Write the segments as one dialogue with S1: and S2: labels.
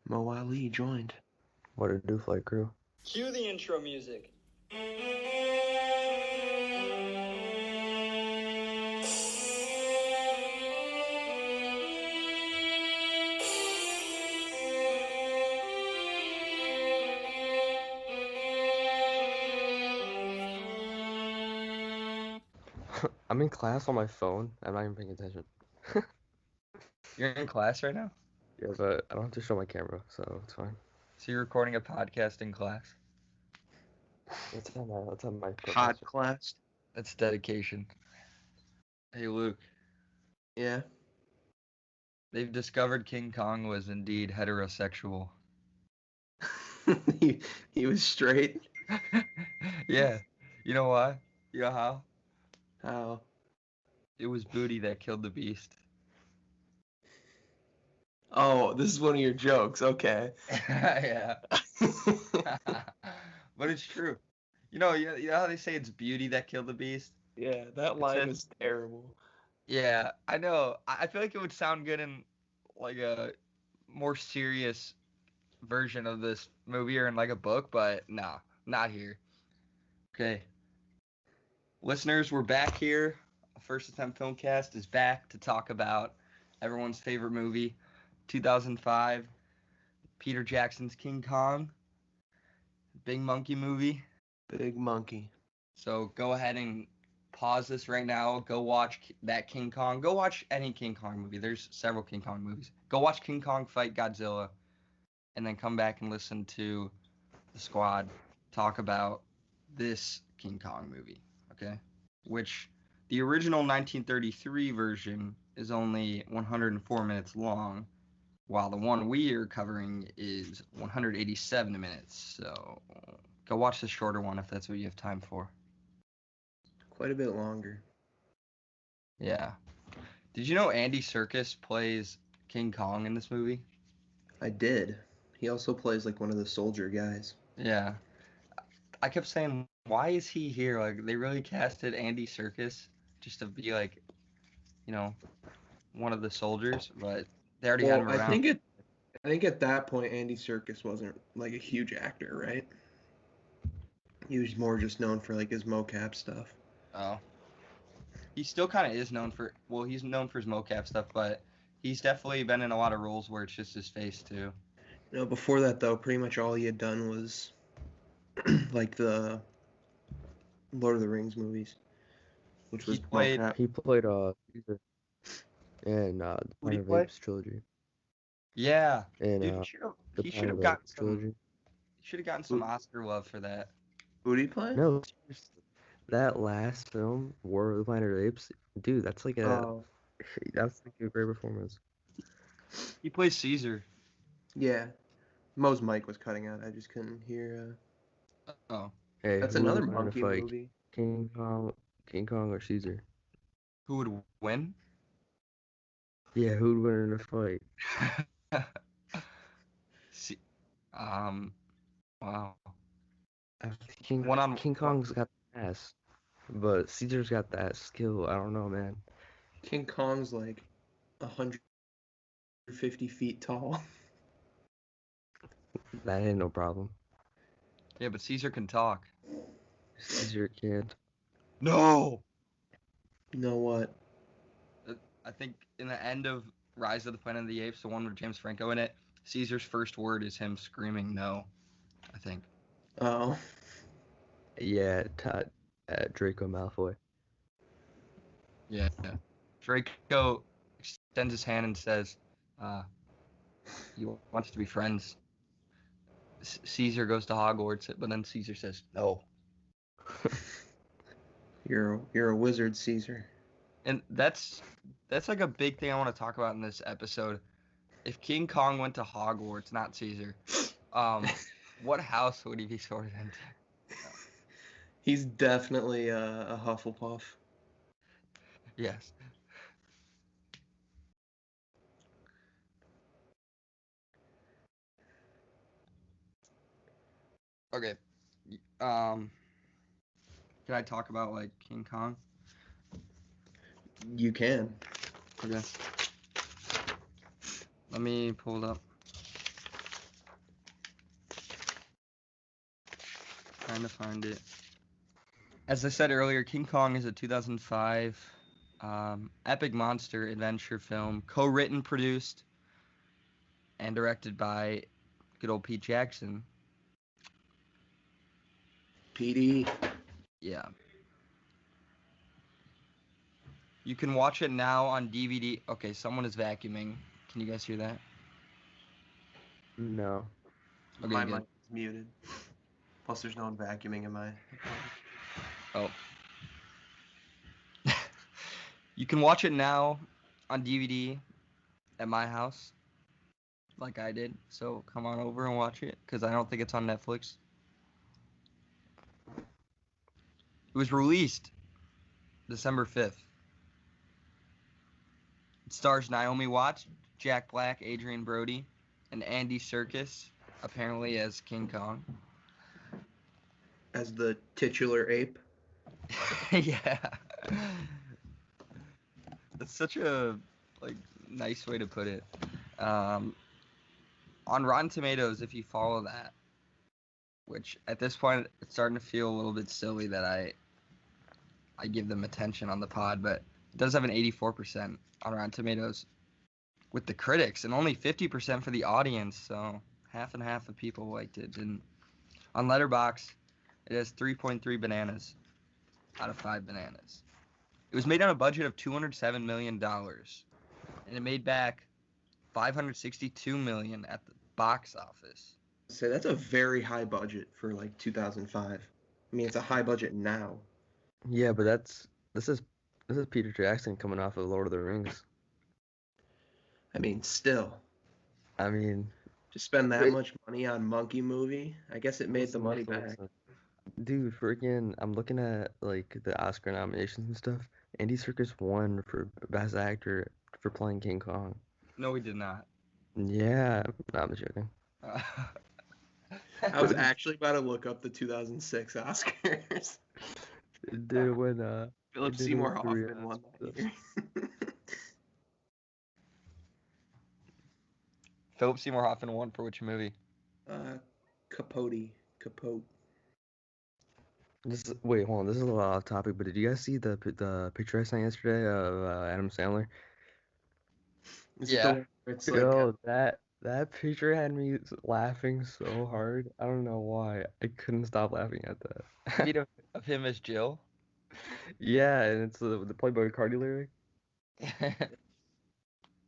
S1: Mo Ali joined.
S2: What a do flight crew.
S3: Cue the intro music.
S2: I'm in class on my phone. I'm not even paying attention.
S4: You're in class right now?
S2: Yeah, but I don't have to show my camera, so it's fine.
S4: So you're recording a podcast in class?
S2: It's on my
S1: Pod class.
S4: That's dedication. Hey, Luke.
S1: Yeah.
S4: They've discovered King Kong was indeed heterosexual.
S1: he was straight.
S4: Yeah. You know why? You know how?
S1: How?
S4: It was booty that killed the beast.
S1: Oh, this is one of your jokes. Okay.
S4: Yeah. But it's true. You know how they say it's beauty that killed the beast?
S1: Yeah, that line was terrible.
S4: Yeah, I know. I feel like it would sound good in like a more serious version of this movie or in like a book, but nah, not here. Okay. Listeners, we're back here. First Attempt Filmcast is back to talk about everyone's favorite movie, 2005, Peter Jackson's King Kong, big monkey movie.
S1: Big monkey.
S4: So go ahead and pause this right now. Go watch that King Kong. Go watch any King Kong movie. There's several King Kong movies. Go watch King Kong fight Godzilla, and then come back and listen to the squad talk about this King Kong movie, okay? Which the original 1933 version is only 104 minutes long, while the one we are covering is 187 minutes. So go watch the shorter one if that's what you have time for.
S1: Quite a bit longer.
S4: Yeah. Did you know Andy Serkis plays King Kong in this movie?
S1: I did. He also plays like one of the soldier guys.
S4: Yeah. I kept saying, why is he here? Like, they really casted Andy Serkis just to be like, you know, one of the soldiers, but they already had him around.
S1: I think at that point Andy Serkis wasn't like a huge actor, right? He was more just known for like his mocap stuff.
S4: Oh. He still kind of is known for, well, he's known for his mocap stuff, but he's definitely been in a lot of roles where it's just his face, too.
S1: No, before that, though, pretty much all he had done was like the Lord of the Rings movies, which was
S4: He played
S1: mocap.
S2: He played Caesar in the Planet of the Apes trilogy.
S4: Yeah.
S2: And
S4: Dude,
S2: the
S4: he should
S2: Planet
S4: have
S2: of the
S4: gotten
S2: Apes
S4: some,
S2: trilogy.
S4: he should have gotten some Oscar love for that.
S1: Who did he play?
S2: No, seriously. That last film, War of the Planet of the Apes, dude, that's like that's like a great performance.
S4: He plays Caesar.
S1: Yeah. Mo's mic was cutting out. I just couldn't hear.
S4: Oh.
S2: Hey,
S1: That's
S2: who
S1: another
S2: would win a
S1: monkey
S2: fight,
S1: movie.
S2: King Kong or Caesar?
S4: Who would win?
S2: Yeah, who'd win in a fight?
S4: Wow.
S2: King Kong's got the ass, but Caesar's got that skill. I don't know, man.
S1: King Kong's like 150 feet tall.
S2: That ain't no problem.
S4: Yeah, but Caesar can talk.
S2: Caesar can't.
S4: No!
S1: You know what?
S4: I think in the end of Rise of the Planet of the Apes, the one with James Franco in it, Caesar's first word is him screaming no, I think.
S1: Oh.
S2: Yeah, Draco Malfoy.
S4: Yeah. Draco extends his hand and says, he wants to be friends. Caesar goes to Hogwarts, but then Caesar says, no.
S1: You're a wizard, Caesar.
S4: And that's like a big thing I want to talk about in this episode. If King Kong went to Hogwarts, not Caesar, what house would he be sorted into?
S1: He's definitely a Hufflepuff.
S4: Yes. Okay. Can I talk about like King Kong?
S1: You can.
S4: Okay. Let me pull it up. trying to find it. As I said earlier, King Kong is a 2005 epic monster adventure film, co-written, produced, and directed by good old Pete Jackson.
S1: PD.
S4: Yeah. You can watch it now on DVD. Okay, someone is vacuuming. Can you guys hear that?
S2: No.
S4: Okay,
S1: My
S4: good.
S1: mic is muted. Plus, there's no one vacuuming in my.
S4: Oh. You can watch it now on DVD at my house, like I did. So come on over and watch it, because I don't think it's on Netflix. It was released December 5th. It stars Naomi Watts, Jack Black, Adrian Brody, and Andy Serkis, apparently as King Kong.
S1: As the titular ape.
S4: Yeah. That's such a nice way to put it. On Rotten Tomatoes, if you follow that, which at this point it's starting to feel a little bit silly that I give them attention on the pod, but it does have an 84% on Rotten Tomatoes with the critics and only 50% for the audience, so half and half of people liked it. And on Letterboxd, it has 3.3 bananas out of 5 bananas. It was made on a budget of $207 million, and it made back $562 million at the box office.
S1: So that's a very high budget for like 2005. I mean, it's a high budget now.
S2: Yeah, but this is Peter Jackson coming off of Lord of the Rings.
S1: I mean, still.
S2: I mean,
S1: To spend that much money on monkey movie, I guess it made the
S2: listen,
S1: money
S2: listen,
S1: back.
S2: listen. Dude, freaking, I'm looking at like the Oscar nominations and stuff. Andy Serkis won for Best Actor for playing King Kong.
S4: No, we did not.
S2: Yeah, no, I'm joking.
S1: I was actually about to look up the 2006 Oscars.
S2: It did win.
S1: Philip
S2: it did
S1: Seymour
S2: win 3
S1: Hoffman won that
S2: Oscars.
S1: year.
S4: Philip Seymour Hoffman won for which movie?
S1: Capote.
S2: Wait, hold on. This is a little off topic, but did you guys see the picture I sent yesterday of Adam Sandler?
S1: Is it
S4: Yeah.
S1: the one where it's like,
S2: Yo, that picture had me laughing so hard. I don't know why. I couldn't stop laughing at that.
S4: You know, of him as Jill?
S2: Yeah, and it's the Playboy Cardi lyric.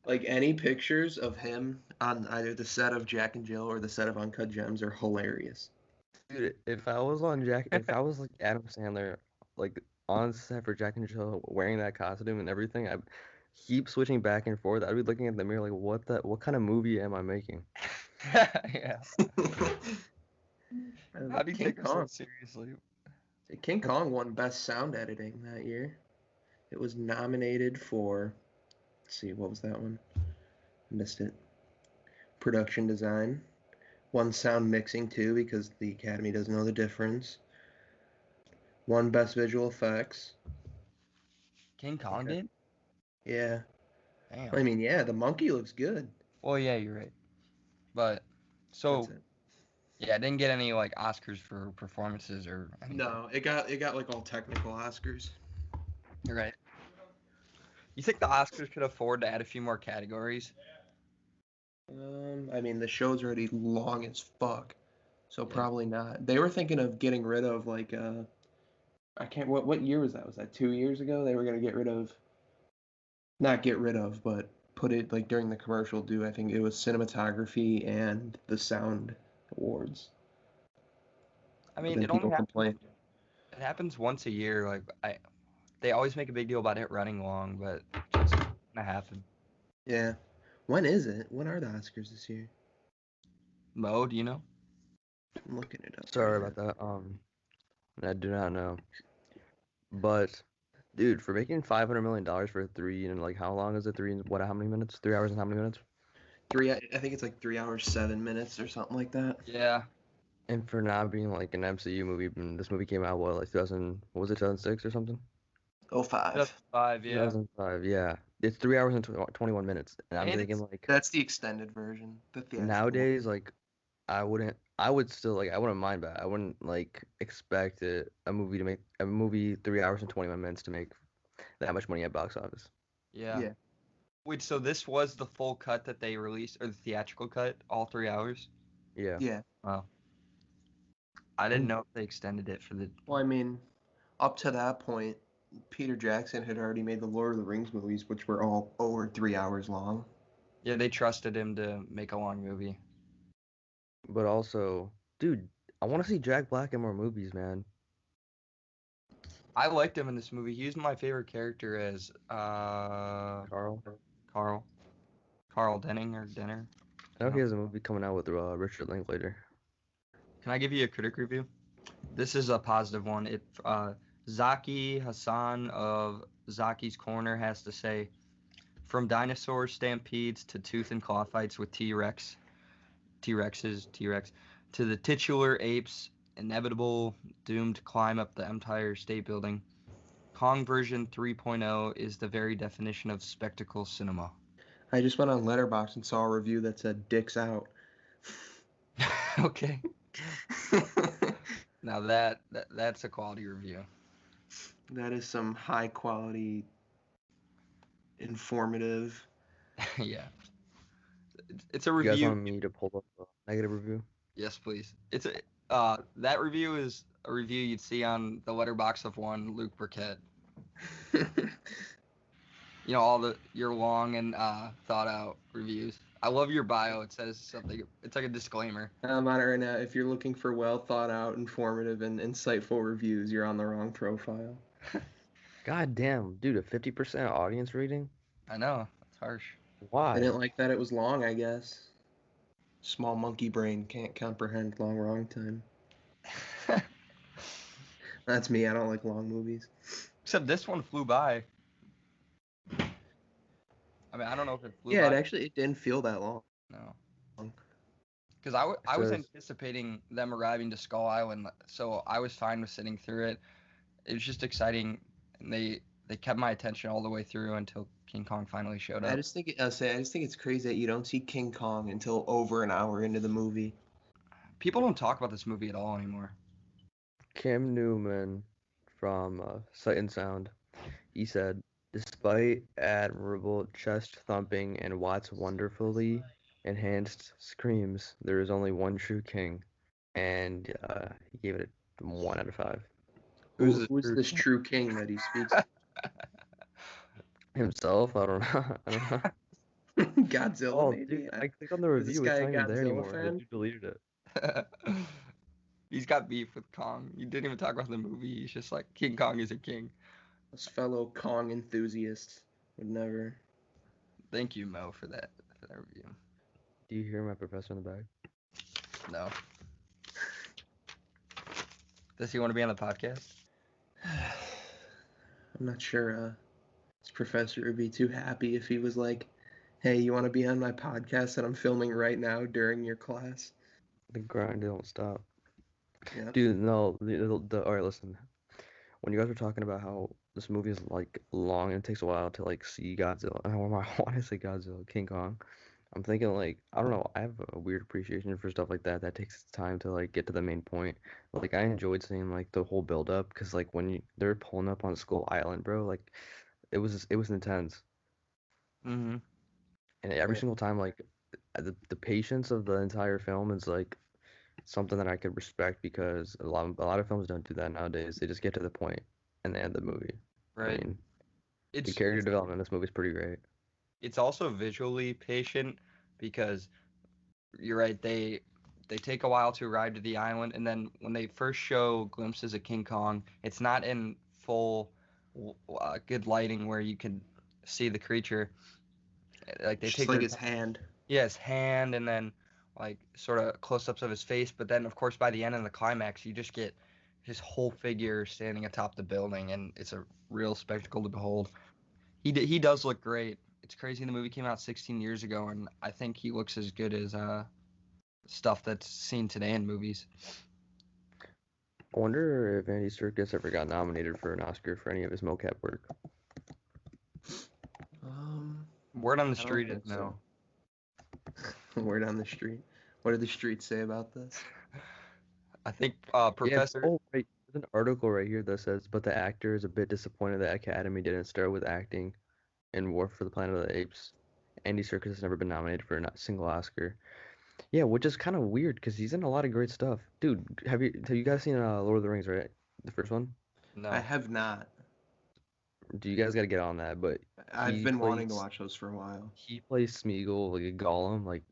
S1: like any pictures of him on either the set of Jack and Jill or the set of Uncut Gems are hilarious.
S2: Dude, if I was like Adam Sandler, like on set for Jack and Jill, wearing that costume and everything, I keep switching back and forth. I'd be looking at the mirror like, what kind of movie am I making?
S4: Yeah. How do you
S1: King
S4: take him so
S1: Kong.
S4: seriously?
S1: King Kong won Best Sound Editing that year. It was nominated for, let's see, what was that one? Missed it. Production Design. Won Sound Mixing too because the Academy doesn't know the difference. Won Best Visual Effects.
S4: King Kong did?
S1: Yeah.
S4: Damn.
S1: I mean, yeah, the monkey looks good.
S4: Well, yeah, you're right. But, so,
S1: That's it.
S4: yeah, it didn't get any, like, Oscars for performances or anything.
S1: No, it got like all technical Oscars.
S4: You're right. You think the Oscars could afford to add a few more categories?
S1: I mean, the show's already long as fuck, so
S4: Yeah.
S1: probably not. They were thinking of getting rid of like I can't. What year was that? Was that 2 years ago? They were gonna get rid of, not get rid of, but put it like during the commercial. I think it was cinematography and the sound awards.
S4: I
S1: But
S4: mean,
S1: then
S4: it only
S1: people complained.
S4: it happens once a year. Like, they always make a big deal about it running long, but it just gonna happen.
S1: Yeah. When is it? When are the Oscars this year?
S4: Mo, do you know?
S1: I'm looking it up.
S2: Sorry
S1: right
S2: about that. I do not know. But, dude, for making $500 million for 3 and like how long is it? How many minutes? 3 hours and how many minutes?
S1: I think it's like 3 hours 7 minutes or something like that.
S4: Yeah.
S2: And for not being like an MCU movie, this movie came out like 2006 or something?
S1: 05.
S4: 5, yeah.
S2: 2005, yeah. It's 3 hours and 21 minutes. And I'm
S1: And
S2: thinking like
S1: that's the extended version. The theatrical.
S2: nowadays, like I I would still I wouldn't mind that. I wouldn't expect a movie 3 hours and 21 minutes to make that much money at box office.
S4: Yeah. Wait, so this was the full cut that they released, or the theatrical cut, all 3 hours?
S2: Yeah.
S1: Yeah.
S4: Wow. I didn't know if they extended it for the.
S1: Well, I mean, up to that point, Peter Jackson had already made the Lord of the Rings movies, which were all over 3 hours long.
S4: Yeah, they trusted him to make a long movie.
S2: But also, dude, I want to see Jack Black in more movies, man.
S4: I liked him in this movie. He was my favorite character as
S2: Carl.
S4: Carl Denning or Denner.
S2: I know he has a movie coming out with Richard Linklater.
S4: Can I give you a critic review? This is a positive one. It Zaki Hassan of Zaki's Corner has to say, from dinosaur stampedes to tooth and claw fights with T-Rex, to the titular apes, inevitable doomed climb up the Empire State Building, Kong version 3.0 is the very definition of spectacle cinema.
S1: I just went on Letterboxd and saw a review that said "Dicks out."
S4: Okay. Now that's a quality review.
S1: That is some high quality, informative.
S4: Yeah. It's a
S2: You guys
S4: review.
S2: want me to pull up a negative review?
S4: Yes, please. It's that review is a review you'd see on the letterbox of one Luke Burkett. You know, all your long and thought out reviews. I love your bio. It says something. It's like a disclaimer.
S1: I'm on it right now. If you're looking for well thought out, informative, and insightful reviews, you're on the wrong profile.
S2: God damn, dude, a 50% audience rating?
S4: I know. It's harsh.
S2: Why?
S1: I didn't like that it was long, I guess. Small monkey brain can't comprehend long wrong time. That's me. I don't like long movies.
S4: Except this one flew by. I mean, I don't know if it flew
S1: Yeah,
S4: by.
S1: it didn't feel that long.
S4: No. Because I was
S2: says-
S4: anticipating them arriving to Skull Island, so I was fine with sitting through it. It was just exciting, and they kept my attention all the way through until King Kong finally showed up.
S1: I just think it's crazy that you don't see King Kong until over an hour into the movie.
S4: People don't talk about this movie at all anymore.
S2: Kim Newman from Sight and Sound, he said, despite admirable chest thumping and Watt's wonderfully enhanced screams, there is only one true king. And he gave it a 1 out of 5.
S1: Who's this true king that he speaks?
S2: Himself? I don't know. I don't know.
S1: Godzilla,
S2: Oh,
S1: maybe?
S2: dude, I clicked on the
S1: Is this
S2: review. It's
S1: guy
S2: not
S1: a
S2: even there
S1: Godzilla
S2: anymore.
S1: fan?
S2: You deleted it.
S4: He's got beef with Kong. You didn't even talk about the movie. He's just like, King Kong is a king.
S1: Us fellow Kong enthusiasts would never.
S4: Thank you, Mo, for that review.
S2: Do you hear my professor in the back?
S4: No. Does he want to be on the podcast?
S1: I'm not sure this professor would be too happy if he was like, hey, you want to be on my podcast that I'm filming right now during your class?
S2: The grind don't stop.
S1: Yeah.
S2: Dude, no. All right, listen. When you guys were talking about how this movie is long and it takes a while to see Godzilla, I want to say Godzilla, King Kong. I'm thinking I don't know. I have a weird appreciation for stuff like that takes time to get to the main point. I enjoyed seeing the whole build up because when they're pulling up on Skull Island, bro, it was intense.
S4: Mm-hmm.
S2: And every
S1: Right.
S2: single time, the patience of the entire film is something that I could respect because a lot of films don't do that nowadays. They just get to the point and they end the movie.
S4: Right.
S2: I mean, the
S4: It's
S2: character development in this movie is pretty great.
S4: it's also visually patient because you're right, they take a while to arrive to the island, and then when they first show glimpses of King Kong, it's not in full good lighting where you can see the creature. They
S1: Just
S4: take
S1: like
S4: their
S1: his hand.
S4: Yeah, his hand, and then sort of close-ups of his face, but then of course by the end of the climax you just get his whole figure standing atop the building, and it's a real spectacle to behold. He does look great. It's crazy the movie came out 16 years ago, and I think he looks as good as stuff that's seen today in movies.
S2: I wonder if Andy Serkis ever got nominated for an Oscar for any of his mocap work.
S4: Word on the
S1: I don't
S4: street
S1: think
S4: is no.
S1: so. Word on the street. What did the streets say about this?
S4: I think
S2: Yeah,
S4: Professor.
S2: oh, right. There's an article right here that says, but the actor is a bit disappointed that Academy didn't start with acting in War for the Planet of the Apes. Andy Serkis has never been nominated for a single Oscar. Yeah, which is kind of weird because he's in a lot of great stuff. Dude, have you guys seen Lord of the Rings, right? The first one?
S4: No.
S1: I have not.
S2: Do you guys got to get on that? But
S1: I've been wanting to watch those for a while.
S2: he plays Smeagol, like a Gollum, like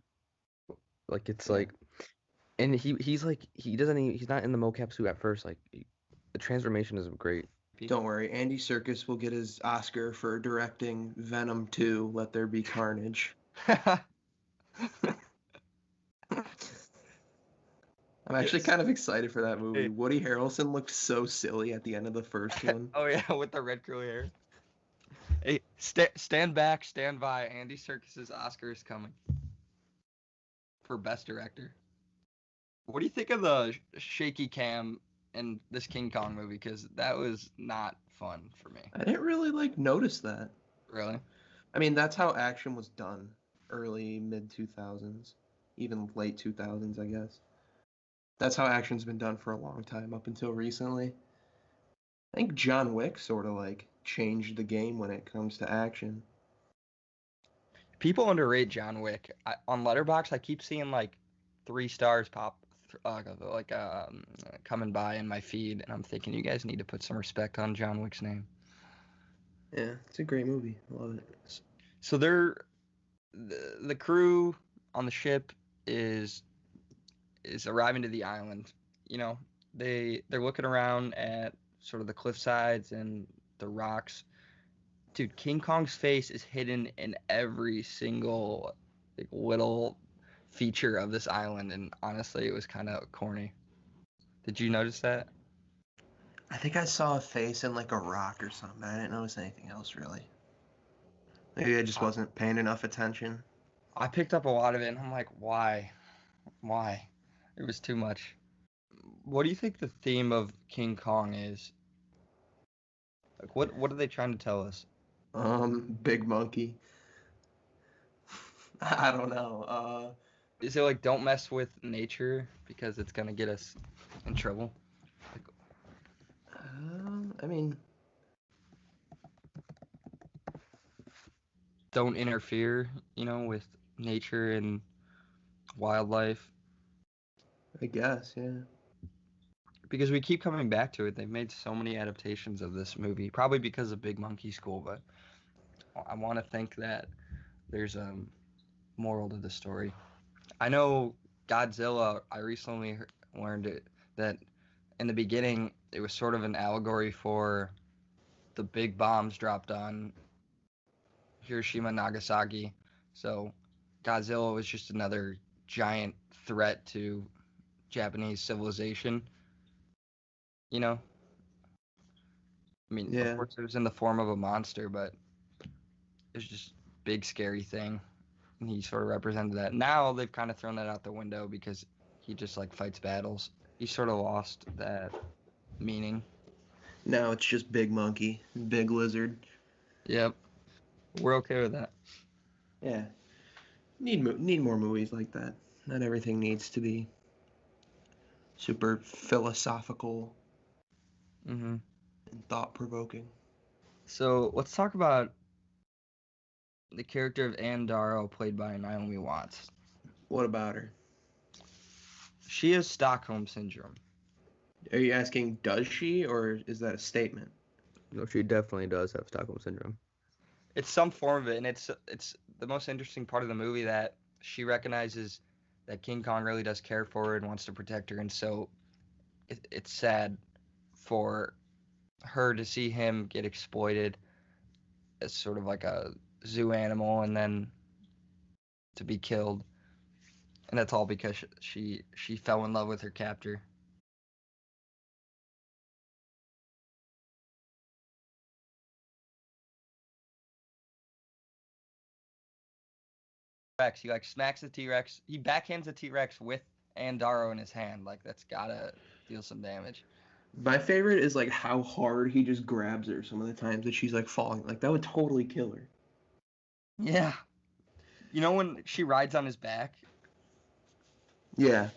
S2: it's
S1: Yeah.
S2: like, and he's like he doesn't even, he's not in the mocap suit at first. Like the transformation is great.
S1: Don't worry, Andy Serkis will get his Oscar for directing Venom 2, Let There Be Carnage. I'm actually kind of excited for that movie.
S4: Hey.
S1: Woody Harrelson looked so silly at the end of the first one.
S4: Oh yeah, with the red curly hair. Hey, stand back, stand by. Andy Serkis's Oscar is coming for Best Director. What do you think of the shaky cam in this King Kong movie? Because that was not fun for me.
S1: I didn't really notice that.
S4: Really?
S1: I mean, that's how action was done early, mid 2000s, even late 2000s, I guess. That's how action's been done for a long time, up until recently. I think John Wick sort of changed the game when it comes to action.
S4: People underrate John Wick. On Letterboxd, I keep seeing 3 stars pop, coming by in my feed, and I'm thinking you guys need to put some respect on John Wick's name.
S1: Yeah, it's a great movie. I love it.
S4: So the crew on the ship is arriving to the island. You know, they're looking around at sort of the cliff sides and the rocks. Dude, King Kong's face is hidden in every single little feature of this island, and honestly, it was kind of corny. Did you notice that?
S1: I think I saw a face in a rock or something. I didn't notice anything else really. Maybe I just wasn't paying enough attention.
S4: I picked up a lot of it, and I'm like, why? Why? It was too much. What do you think the theme of King Kong is? What are they trying to tell us?
S1: Big monkey. I don't know.
S4: Is it don't mess with nature because it's gonna get us in trouble?
S1: I mean,
S4: Don't interfere, with nature and wildlife.
S1: I guess, yeah.
S4: Because we keep coming back to it. They've made so many adaptations of this movie, probably because of Big Monkey School, but I want to think that there's a moral to the story. I know Godzilla, I recently learned that in the beginning, it was sort of an allegory for the big bombs dropped on Hiroshima and Nagasaki. So Godzilla was just another giant threat to Japanese civilization. I mean,
S1: Yeah.
S4: of course, it was in the form of a monster, but it was just a big, scary thing. And he sort of represented that. Now they've kind of thrown that out the window because he just fights battles. He sort of lost that meaning.
S1: Now it's just big monkey, big lizard.
S4: Yep. We're okay with that.
S1: Yeah. Need more movies like that. Not everything needs to be super philosophical
S4: Mm-hmm.
S1: and thought-provoking.
S4: So let's talk about the character of Anne Darrow, played by Naomi Watts.
S1: What about her?
S4: She has Stockholm Syndrome.
S1: Are you asking, does she, or is that a statement?
S2: No, she definitely does have Stockholm syndrome.
S4: It's some form of it, and it's the most interesting part of the movie that she recognizes that King Kong really does care for her and wants to protect her, and so it's sad for her to see him get exploited as sort of like a zoo animal and then to be killed, and that's all because she fell in love with her captor. Rex, he smacks the T-Rex. He backhands the T-Rex with Anne Darrow in his hand. That's gotta deal some damage.
S1: My favorite is how hard he just grabs her some of the times that she's falling. That would totally kill her.
S4: Yeah. You know when she rides on his back?
S1: Yeah.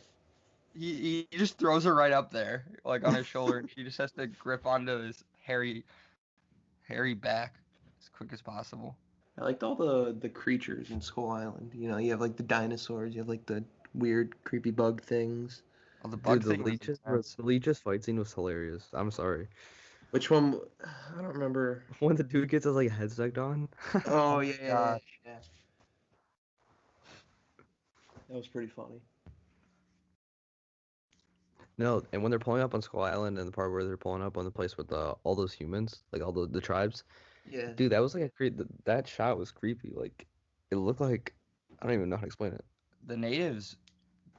S4: He just throws her right up there, like on his shoulder, and she just has to grip onto his hairy back as quick as possible.
S1: I liked all the creatures in Skull Island. You know, you have like the dinosaurs, you have like the weird creepy bug things.
S4: Oh, the bug
S2: Dude, the
S4: thing was
S2: leeches,
S4: intense.
S2: the leeches fight scene was hilarious. I'm sorry.
S1: Which one? I don't remember.
S2: When the dude gets his like head stuck on.
S1: Oh,
S4: Oh
S1: yeah,
S4: my
S1: yeah,
S4: God.
S1: yeah. That was pretty funny.
S2: No, and when they're pulling up on Skull Island and the part where they're pulling up on the place with all those humans, like all the tribes,
S1: Yeah.
S2: dude, that was like that shot was creepy. Like, it looked like I don't even know how to explain it.
S4: The natives,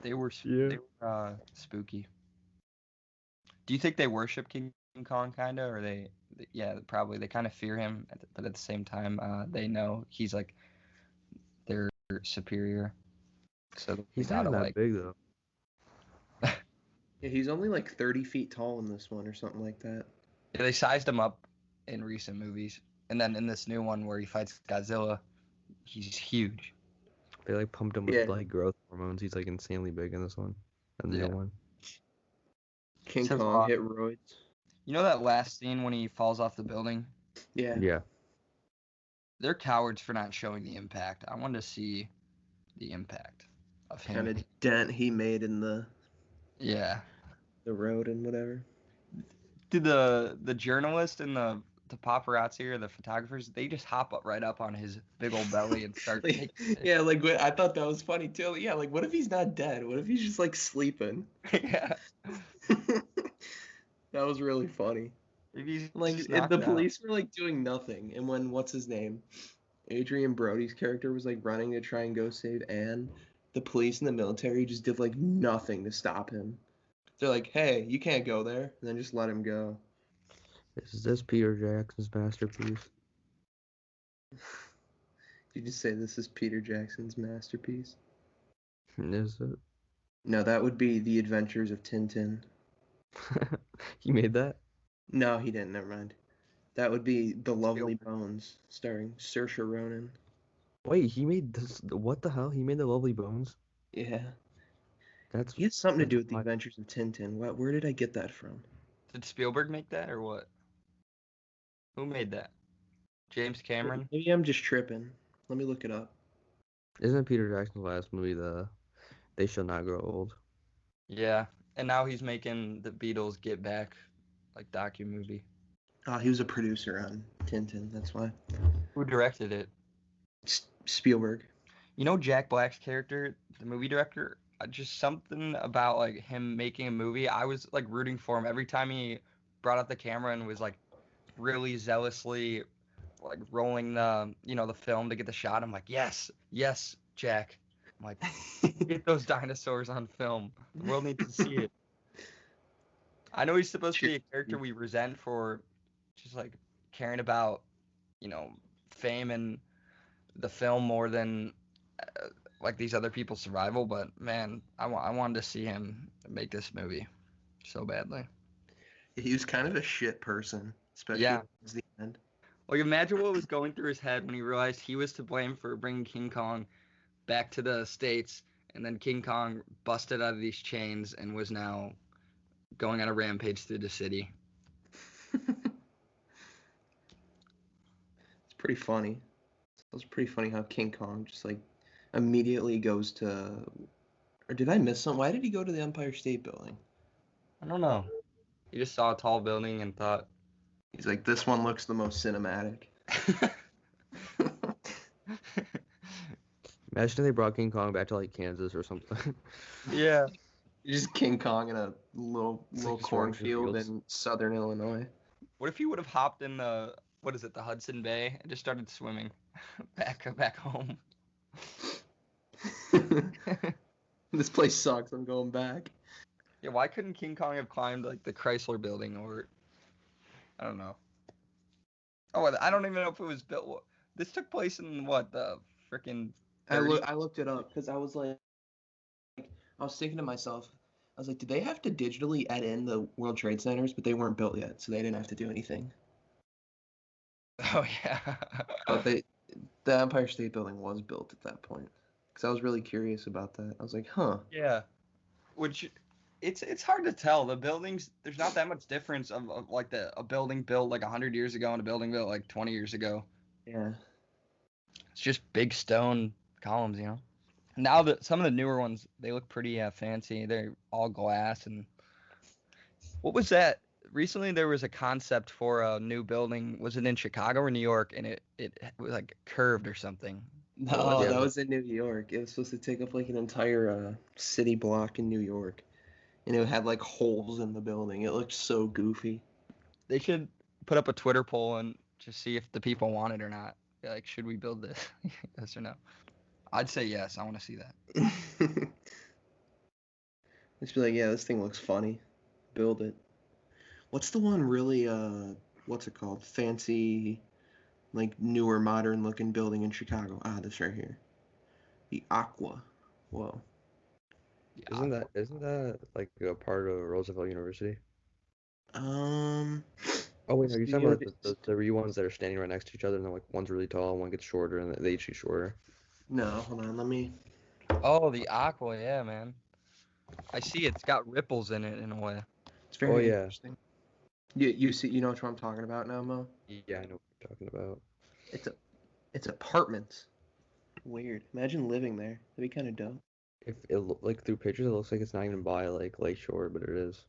S4: they were spooky. Do you think they worship King Kong kinda, or yeah, probably they kind of fear him, but at the same time, they know he's like their superior, so they
S2: He's not
S4: gotta
S2: even that
S4: like.
S2: big though.
S1: Yeah, he's only like 30 feet tall in this one or something like that.
S4: Yeah, they sized him up in recent movies, and then in this new one where he fights Godzilla, he's huge.
S2: They like pumped him with
S1: Yeah.
S2: like growth hormones. He's like insanely big in this one, and the new
S4: Yeah.
S2: one.
S1: King
S4: Says a
S1: Kong
S4: lot.
S1: hit roids.
S4: You know that last scene when he falls off the building?
S1: Yeah.
S2: Yeah.
S4: They're cowards for not showing the impact. I wanted to see the impact of him.
S1: Kind of dent he made in the
S4: Yeah.
S1: road and whatever.
S4: Did the journalist and the paparazzi or the photographers, they just hop up right up on his big old belly and start taking
S1: Yeah, like I thought that was funny too. Yeah, like what if he's not dead? What if he's just like sleeping?
S4: Yeah.
S1: That was really funny.
S4: Maybe he's
S1: Like
S4: just
S1: the
S4: knocked out.
S1: police were like doing nothing, and when what's his name, Adrian Brody's character was like running to try and go save Anne, the police and the military just did like nothing to stop him. They're like, "Hey, you can't go there," and then just let him go.
S2: Is this Peter Jackson's masterpiece?
S1: You just say this is Peter Jackson's masterpiece?
S2: Is it?
S1: No, that would be The Adventures of Tintin.
S2: He made that?
S1: No, he didn't. Never mind. That would be The Lovely Bones, starring Saoirse Ronan.
S2: Wait, he made this. What the hell? He made the Lovely Bones?
S1: Yeah,
S2: That's
S1: he has something to do with The
S2: my-
S1: Adventures of Tintin. Where did I get that from?
S4: Did Spielberg make that or what? Who made that? James Cameron?
S1: Maybe I'm just tripping. Let me look it up.
S2: Isn't Peter Jackson's last movie the They Shall Not Grow Old?
S4: Yeah. And now he's making the Beatles Get Back, like docu-movie.
S1: He was a producer on Tintin. That's why.
S4: Who directed it?
S1: Spielberg.
S4: You know Jack Black's character, the movie director? Just something about like him making a movie. I was like rooting for him every time he brought out the camera and was like really zealously like rolling the film to get the shot. I'm like, yes, Jack. I'm like, get those dinosaurs on film. The world needs to see it. I know he's supposed to be a character we resent for just like caring about, fame and the film more than like these other people's survival. But man, I wanted to see him make this movie so badly.
S1: He was kind of a shit person, especially
S4: Yeah.
S1: towards the end.
S4: Like imagine what was going through his head when he realized he was to blame for bringing King Kong back to the States, and then King Kong busted out of these chains and was now going on a rampage through the city.
S1: It's pretty funny. It was pretty funny how King Kong just like immediately goes to, or did I miss something? Why did he go to the Empire State Building?
S4: I don't know. He just saw a tall building and thought,
S1: He's like, this one looks the most cinematic.
S2: Imagine if they brought King Kong back to like Kansas or something.
S4: yeah.
S1: Just King Kong in a little
S2: It's like
S1: cornfield
S2: fields.
S1: in southern Illinois.
S4: What if he would have hopped in the Hudson Bay and just started swimming back home?
S1: This place sucks. I'm going back.
S4: Yeah, why couldn't King Kong have climbed like the Chrysler Building or I don't know. Oh, I don't even know if it was built. This took place in what the freaking.
S1: I looked it up because I was thinking to myself, I was like, did they have to digitally add in the World Trade Centers, but they weren't built yet, so they didn't have to do anything.
S4: Oh yeah.
S1: But the Empire State Building was built at that point. Because I was really curious about that. I was like, huh.
S4: Yeah. Which it's hard to tell. The buildings, there's not that much difference of like a building built like 100 years ago and a building built like 20 years ago.
S1: Yeah.
S4: It's just big stone columns, you know. Now that some of the newer ones, they look pretty fancy. They're all glass. And what was that? Recently there was a concept for a new building. Was it in Chicago or New York? And it was like curved or something.
S1: No,
S2: Yeah,
S1: that was in New York. It was supposed to take up like an entire city block in New York. And it had like holes in the building. It looked so goofy.
S4: They should put up a Twitter poll and just see if the people want it or not. Be like, should we build this? Yes or no? I'd say yes. I want to see that.
S1: Just be like, yeah, this thing looks funny. Build it. What's the one really, what's it called? Fancy, like newer, modern looking building in Chicago? Ah, this right here. The Aqua. Whoa.
S2: Isn't that like a part of Roosevelt University?
S1: Um,
S2: Oh wait, are you talking about
S1: Studio-
S2: the three ones that are standing right next to each other, and then like one's really tall, one gets shorter, and they each get shorter?
S1: No, hold on, let me.
S4: Oh, the aqua, yeah, man. I see it's got ripples in it in a way.
S1: It's very
S2: Oh, yeah.
S1: interesting. You see, you know what I'm talking about now, Mo?
S2: Yeah, I know what you're talking about.
S1: It's apartments. Weird. Imagine living there. That'd be kind of dope.
S2: If it like through pictures, it looks like it's not even by like Lakeshore, but it is.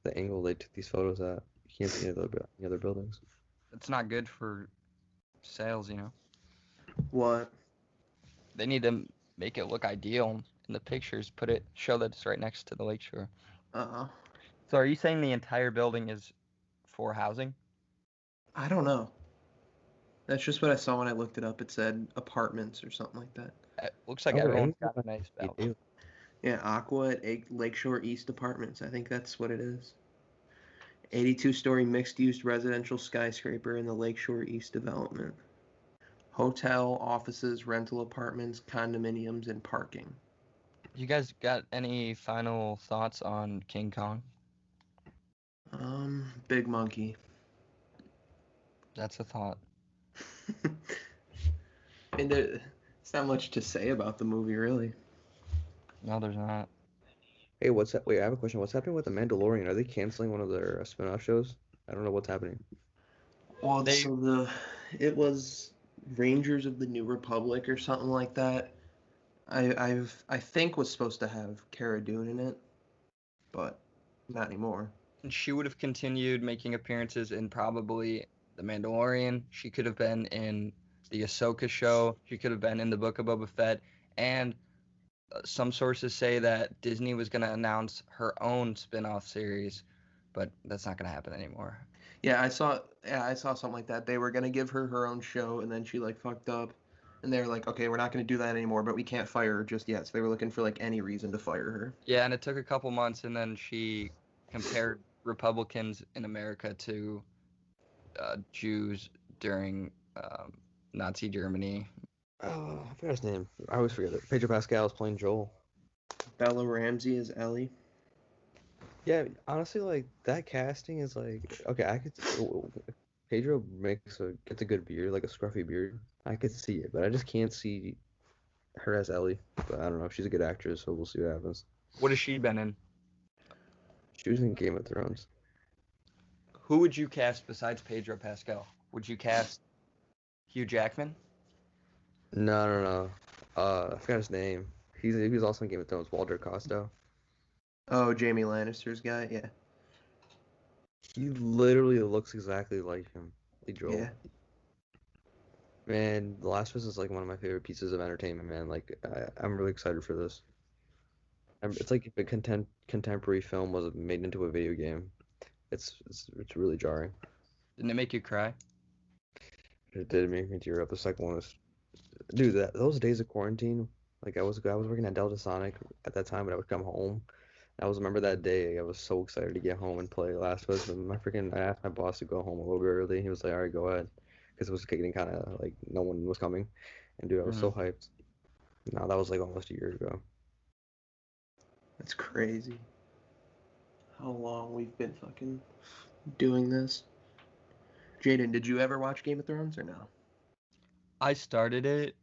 S2: The angle they took these photos at, you can't see any other buildings.
S4: It's not good for sales, you know.
S1: What?
S4: They need to make it look ideal in the pictures. Show that it's right next to the lakeshore.
S1: Uh-oh.
S4: So are you saying the entire building is for housing?
S1: I don't know. That's just what I saw when I looked it up. It said apartments or something like that.
S4: It looks like
S2: Oh,
S4: everyone's
S2: anything
S4: got a nice
S2: they
S4: balcony.
S2: do.
S1: Yeah, Aqua at Lakeshore East Apartments. I think that's what it is. 82-story mixed-use residential skyscraper in the Lakeshore East development. Hotel, offices, rental apartments, condominiums, and parking.
S4: You guys got any final thoughts on King Kong?
S1: Big monkey.
S4: That's a thought.
S1: And it's not much to say about the movie, really.
S4: No, there's not.
S2: Hey, what's that? Wait, I have a question. What's happening with The Mandalorian? Are they canceling one of their spin-off shows? I don't know what's happening.
S1: Well, it was Rangers of the New Republic or something like that. I think was supposed to have Cara Dune in it, but not anymore.
S4: And she would have continued making appearances in probably The Mandalorian. She could have been in the Ahsoka show. She could have been in the Book of Boba Fett. And some sources say that Disney was going to announce her own spin-off series, but that's not going to happen anymore.
S1: Yeah, I saw something like that. They were gonna give her her own show, and then she like fucked up, and they were like, okay, we're not gonna do that anymore, but we can't fire her just yet. So they were looking for like any reason to fire her.
S4: Yeah, and it took a couple months, and then she compared Republicans in America to Jews during Nazi Germany.
S2: Oh, I forgot his name. I always forget it. Pedro Pascal is playing Joel.
S1: Bella Ramsey is Ellie.
S2: Yeah, honestly, like that casting is like okay. Pedro gets a good beard, like a scruffy beard. I could see it, but I just can't see her as Ellie. But I don't know. She's a good actress, so we'll see what happens.
S4: What has she been in?
S2: She was in Game of Thrones.
S4: Who would you cast besides Pedro Pascal? Would you cast Hugh Jackman?
S2: No. I forgot his name. He was also in Game of Thrones. Walter Costo.
S1: Oh, Jamie Lannister's guy. Yeah.
S2: He literally looks exactly like him, like Joel.
S1: Yeah.
S2: Man, The Last of Us is like one of my favorite pieces of entertainment, man. Like, I'm really excited for this. It's like if a contemporary film was made into a video game. It's really jarring.
S4: Didn't it make you cry?
S2: It did make me tear up. The second one was, dude, those days of quarantine, like I was working at Delta Sonic at that time, but I would come home. Remember that day, I was so excited to get home and play Last of Us, and I asked my boss to go home a little bit early. He was like, all right, go ahead, because it was getting kind of like no one was coming, and dude, I was so hyped. No, that was like almost a year ago.
S1: That's crazy. How long we've been fucking doing this. Jaden, did you ever watch Game of Thrones or no?
S4: I started it,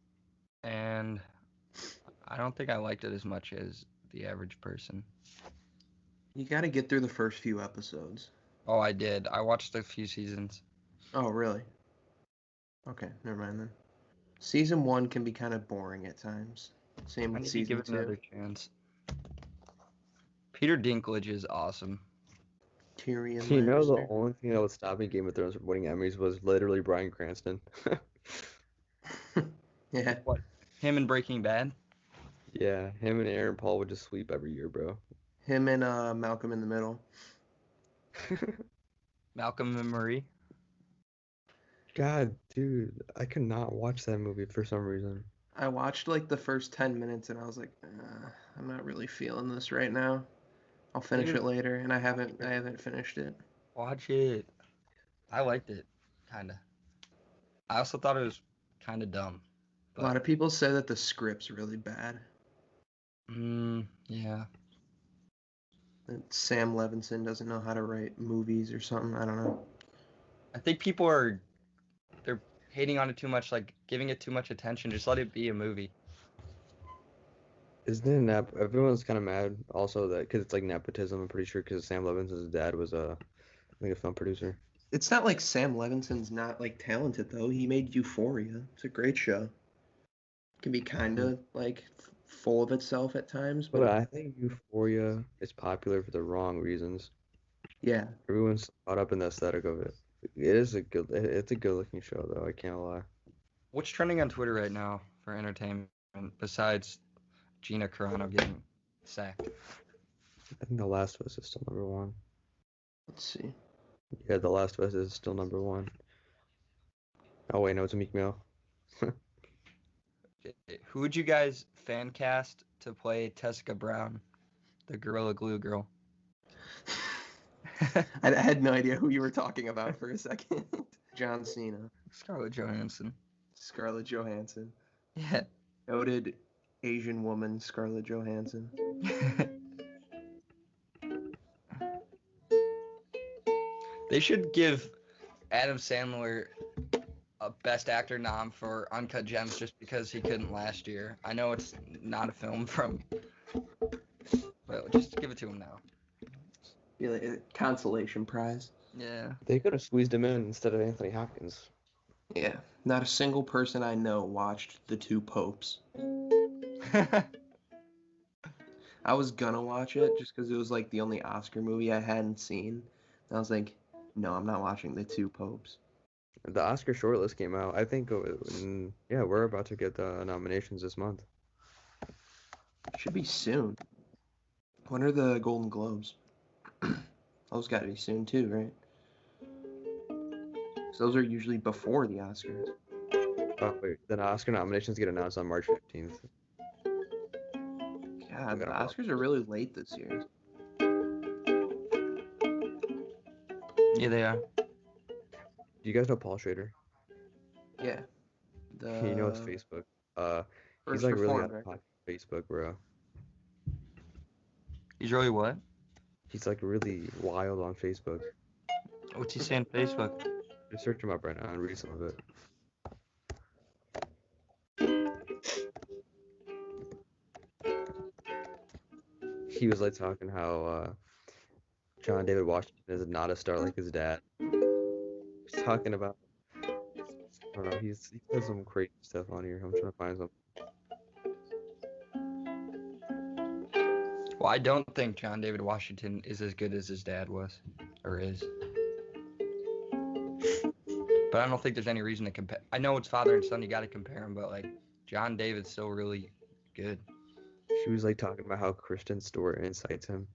S4: and I don't think I liked it as much as the average person.
S1: You got to get through the first few episodes.
S4: Oh, I did. I watched a few seasons.
S1: Oh, really? Okay, never mind then. Season 1 can be kind of boring at times. Same
S4: I
S1: with
S4: need to
S1: season
S4: give it
S1: 2.
S4: another chance. Peter Dinklage is awesome.
S1: Tyrion
S2: You know, the
S1: Lannister.
S2: only thing that would stop me Game of Thrones from winning Emmys was literally Bryan Cranston.
S1: Yeah.
S4: What? Him in Breaking Bad?
S2: Yeah, him and Aaron Paul would just sweep every year, bro.
S1: Him and Malcolm in the Middle.
S4: Malcolm and Marie?
S2: God, dude, I could not watch that movie for some reason.
S1: I watched like the first 10 minutes and I was like, I'm not really feeling this right now. I'll finish
S4: Dude,
S1: it later, and I haven't finished it.
S4: Watch it. I liked it, kinda. I also thought it was kinda dumb.
S1: A lot of people say that the script's really bad.
S4: Yeah.
S1: That Sam Levinson doesn't know how to write movies or something. I don't know.
S4: I think people they're hating on it too much, like giving it too much attention. Just let it be a movie.
S2: Isn't it everyone's kind of mad also that because it's like nepotism, I'm pretty sure, because Sam Levinson's dad was I think a film producer.
S1: It's not like Sam Levinson's not like talented though. He made Euphoria. It's a great show. It can be kind of like full of itself at times,
S2: But
S1: but
S2: I think Euphoria is popular for the wrong reasons.
S1: yeah.
S2: Everyone's caught up in the aesthetic of it. It's a good looking show though, I can't lie.
S4: What's trending on Twitter right now for entertainment besides Gina Carano getting sacked?
S2: I think The Last of Us is still number one.
S1: Let's see.
S2: Yeah, The Last of Us is still number one. Oh wait, no, it's Meek Mill.
S4: Who would you guys fan cast to play Tessica Brown, the Gorilla Glue girl?
S1: I had no idea who you were talking about for a second. John Cena.
S4: Scarlett Johansson.
S1: Scarlett Johansson.
S4: Yeah.
S1: Noted Asian woman Scarlett Johansson.
S4: They should give Adam Sandler a Best Actor nom for Uncut Gems just because he couldn't last year. I know it's not a film but just give it to him now.
S1: Be like a consolation prize.
S4: Yeah.
S2: They could have squeezed him in instead of Anthony Hopkins.
S1: Yeah. Not a single person I know watched The Two Popes. I was gonna watch it just because it was like the only Oscar movie I hadn't seen. And I was like, no, I'm not watching The Two Popes.
S2: The Oscar shortlist came out. I think, yeah, we're about to get the nominations this month.
S1: Should be soon. When are the Golden Globes? Those gotta be soon too, right? So those are usually before the Oscars.
S2: Oh wait, the Oscar nominations get announced on March 15th.
S1: God, the Oscars are really late this year.
S4: Yeah, they are.
S2: Do you guys know Paul Schrader?
S1: Yeah.
S2: You know his Facebook. He's
S1: First
S2: like really
S1: Reformed,
S2: on
S1: right?
S2: Facebook, bro.
S4: He's really what?
S2: He's like really wild on Facebook.
S4: What's he saying on Facebook?
S2: Just search him up right now and read some of it. He was like talking how John David Washington is not a star like his dad. He's talking about, I don't know, he says some crazy stuff on here. I'm trying to find some.
S4: Well, I don't think John David Washington is as good as his dad was, or is. But I don't think there's any reason to compare. I know it's father and son, you got to compare them, but like John David's still really good.
S2: She was like talking about how Kristen Stewart incites him.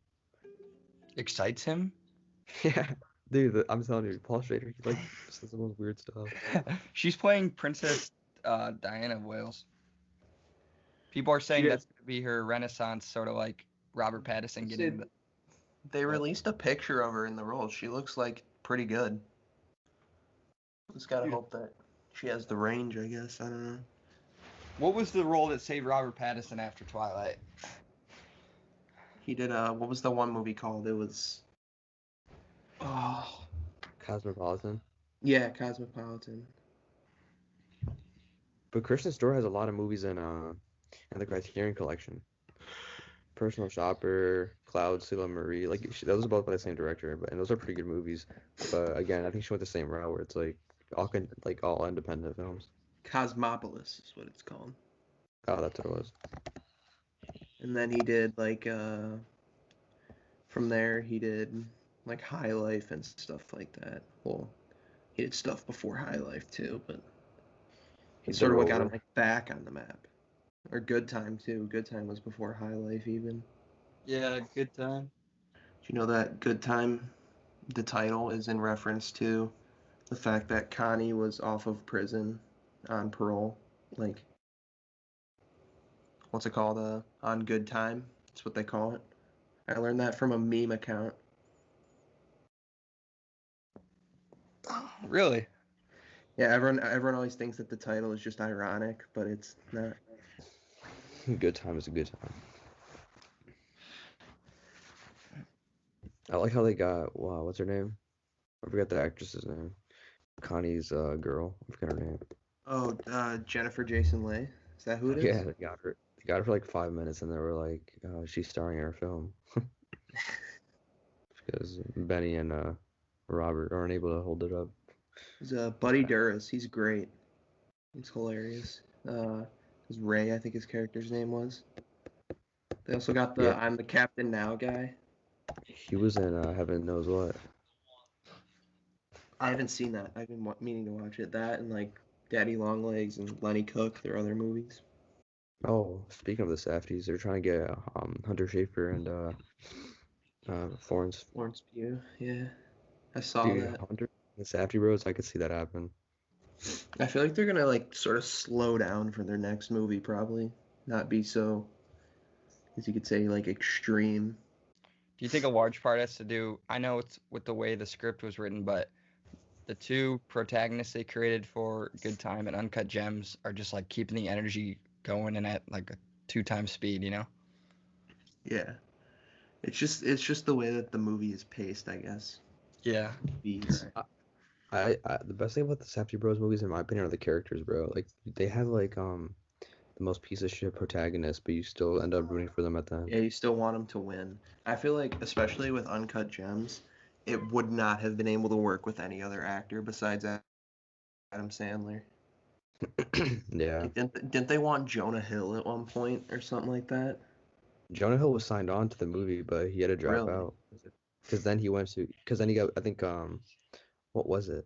S4: Excites him?
S2: Yeah, dude, I'm telling you, Paul Schrader, he like says the most weird stuff.
S4: She's playing Princess Diana of Wales. People are saying that's going to be her renaissance, sort of like Robert Pattinson getting the...
S1: They released a picture of her in the role. She looks like pretty good. Just gotta hope that she has the range, I guess. I don't know.
S4: What was the role that saved Robert Pattinson after Twilight?
S1: He did what was the one movie called? It was
S2: Cosmopolitan.
S1: yeah, Cosmopolitan.
S2: But Kristen Stewart has a lot of movies in the Criterion Collection. Personal Shopper, Cloud, Sila Marie, like those are both by the same director, and those are pretty good movies. But again, I think she went the same route where it's like all independent films.
S1: Cosmopolis is what it's called.
S2: Oh, that's what it was.
S1: And then he did like from there he did like High Life and stuff like that. Well, he did stuff before High Life too, but he
S2: Is
S1: sort of
S2: there
S1: what got him
S2: over?
S1: like back on the map. Or Good Time too. Good Time was before High Life even.
S4: Yeah, good time.
S1: Do you know that Good Time, the title is in reference to the fact that Connie was off of prison on parole, like what's it called? On good time. That's what they call it. I learned that from a meme account.
S4: Really?
S1: Yeah, everyone always thinks that the title is just ironic, but it's not.
S2: Good Time is a good time. I like how they got what's her name? I forget the actress's name. Connie's girl. I forget her name.
S1: Oh, Jennifer Jason Leigh. Is that who it is?
S2: Yeah, they got her. They got her for like 5 minutes, and they were like, she's starring in her film because Benny and Robert aren't able to hold it up.
S1: It's Buddy Duras. He's great. He's hilarious. His Ray, I think his character's name was. They also got the
S2: Yeah,
S1: I'm the Captain Now guy.
S2: he was in Heaven Knows What.
S1: I haven't seen that. I've been meaning to watch it. That and like Daddy Longlegs and Lenny Cook, their other movies.
S2: Oh, speaking of the Safdies, they're trying to get Hunter Schafer and Florence.
S1: Florence Pugh, yeah. I saw
S2: Dude,
S1: that.
S2: Hunter, the Safdie Bros, I could see that happen.
S1: I feel like they're gonna like sort of slow down for their next movie, probably. Not be so, as you could say, like extreme.
S4: Do you think a large part has to do? I know it's with the way the script was written, but the two protagonists they created for Good Time and Uncut Gems are just like keeping the energy going and at like a 2 times speed, you know?
S1: Yeah. It's just the way that the movie is paced, I guess.
S4: Yeah.
S1: Beats.
S2: I the best thing about the Safdie Bros movies, in my opinion, are the characters, bro. Like they have like the most piece of shit protagonists, but you still end up rooting for them at the end.
S1: Yeah, you still want them to win. I feel like, especially with Uncut Gems, it would not have been able to work with any other actor besides Adam Sandler.
S2: Yeah.
S1: Like, didn't they want Jonah Hill at one point or something like that?
S2: Jonah Hill was signed on to the movie, but he had to drop
S1: Really?
S2: out because then he got, I think, what was it?